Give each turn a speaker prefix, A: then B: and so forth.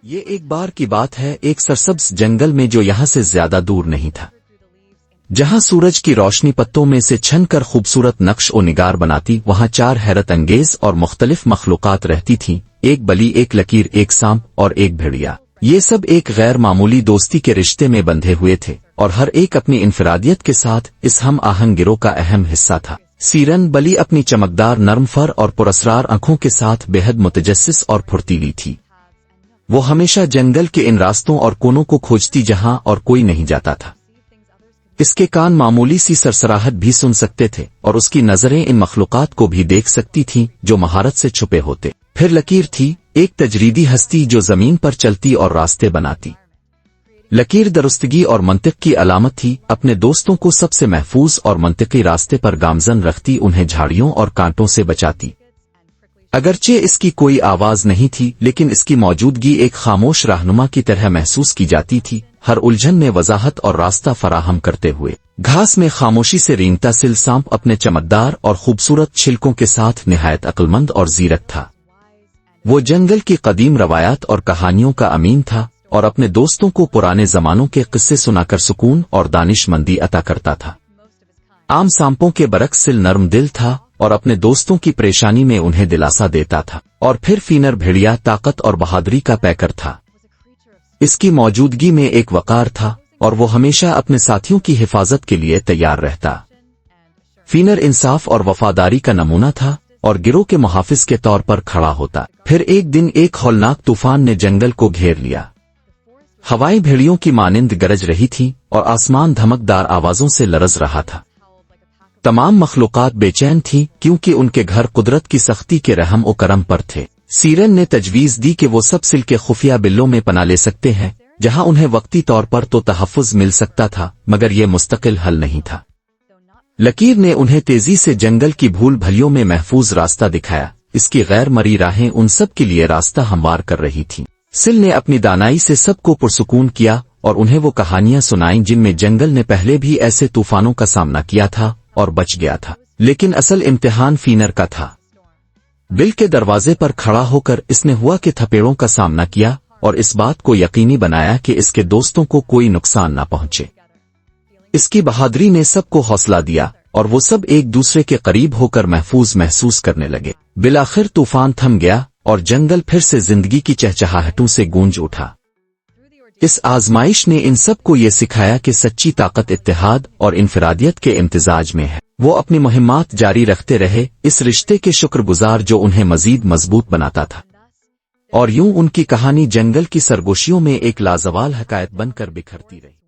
A: یہ ایک بار کی بات ہے، ایک سرسبز جنگل میں جو یہاں سے زیادہ دور نہیں تھا، جہاں سورج کی روشنی پتوں میں سے چھن کر خوبصورت نقش و نگار بناتی، وہاں 4 حیرت انگیز اور مختلف مخلوقات رہتی تھیں، ایک بلی، ایک لکیر، ایک سانپ اور ایک بھیڑیا۔ یہ سب ایک غیر معمولی دوستی کے رشتے میں بندھے ہوئے تھے، اور ہر ایک اپنی انفرادیت کے ساتھ اس ہم آہنگ گروہ کا اہم حصہ تھا۔ سیرن بلی اپنی چمکدار نرم فر اور پراسرار آنکھوں کے ساتھ بے حد متجسس اور پھرتیلی تھی۔ وہ ہمیشہ جنگل کے ان راستوں اور کونوں کو کھوجتی جہاں اور کوئی نہیں جاتا تھا۔ اس کے کان معمولی سی سرسراہٹ بھی سن سکتے تھے، اور اس کی نظریں ان مخلوقات کو بھی دیکھ سکتی تھیں جو مہارت سے چھپے ہوتے۔ پھر لکیر تھی، ایک تجریدی ہستی جو زمین پر چلتی اور راستے بناتی۔ لکیر درستگی اور منطق کی علامت تھی، اپنے دوستوں کو سب سے محفوظ اور منطقی راستے پر گامزن رکھتی، انہیں جھاڑیوں اور کانٹوں سے بچاتی۔ اگرچہ اس کی کوئی آواز نہیں تھی، لیکن اس کی موجودگی ایک خاموش رہنما کی طرح محسوس کی جاتی تھی، ہر الجھن میں وضاحت اور راستہ فراہم کرتے ہوئے۔ گھاس میں خاموشی سے رینگتا سل سانپ اپنے چمکدار اور خوبصورت چھلکوں کے ساتھ نہایت عقلمند اور زیرک تھا۔ وہ جنگل کی قدیم روایات اور کہانیوں کا امین تھا، اور اپنے دوستوں کو پرانے زمانوں کے قصے سنا کر سکون اور دانش مندی عطا کرتا تھا۔ عام سانپوں کے برعکس سل نرم دل تھا، اور اپنے دوستوں کی پریشانی میں انہیں دلاسا دیتا تھا۔ اور پھر فینر بھیڑیا طاقت اور بہادری کا پیکر تھا۔ اس کی موجودگی میں ایک وقار تھا، اور وہ ہمیشہ اپنے ساتھیوں کی حفاظت کے لیے تیار رہتا۔ فینر انصاف اور وفاداری کا نمونہ تھا، اور گروہ کے محافظ کے طور پر کھڑا ہوتا۔ پھر ایک دن ایک ہولناک طوفان نے جنگل کو گھیر لیا۔ ہوائیں بھیڑیوں کی مانند گرج رہی تھیں، اور آسمان دھمکدار آوازوں سے لرز رہا تھا۔ تمام مخلوقات بے چین تھیں، کیونکہ ان کے گھر قدرت کی سختی کے رحم و کرم پر تھے۔ سیرن نے تجویز دی کہ وہ سب سل کے خفیہ بلوں میں پناہ لے سکتے ہیں، جہاں انہیں وقتی طور پر تو تحفظ مل سکتا تھا، مگر یہ مستقل حل نہیں تھا۔ لکیر نے انہیں تیزی سے جنگل کی بھول بھلیوں میں محفوظ راستہ دکھایا، اس کی غیر مری راہیں ان سب کے لیے راستہ ہموار کر رہی تھیں۔ سل نے اپنی دانائی سے سب کو پرسکون کیا، اور انہیں وہ کہانیاں سنائیں جن میں جنگل نے پہلے بھی ایسے طوفانوں کا سامنا کیا تھا اور بچ گیا تھا۔ لیکن اصل امتحان فینر کا تھا۔ بل کے دروازے پر کھڑا ہو کر اس نے ہوا کے تھپیڑوں کا سامنا کیا، اور اس بات کو یقینی بنایا کہ اس کے دوستوں کو کوئی نقصان نہ پہنچے۔ اس کی بہادری نے سب کو حوصلہ دیا، اور وہ سب ایک دوسرے کے قریب ہو کر محفوظ محسوس کرنے لگے۔ بالآخر طوفان تھم گیا، اور جنگل پھر سے زندگی کی چہچہاہٹوں سے گونج اٹھا۔ اس آزمائش نے ان سب کو یہ سکھایا کہ سچی طاقت اتحاد اور انفرادیت کے امتزاج میں ہے۔ وہ اپنی مہمات جاری رکھتے رہے، اس رشتے کے شکر گزار جو انہیں مزید مضبوط بناتا تھا۔ اور یوں ان کی کہانی جنگل کی سرگوشیوں میں ایک لازوال حکایت بن کر بکھرتی رہی۔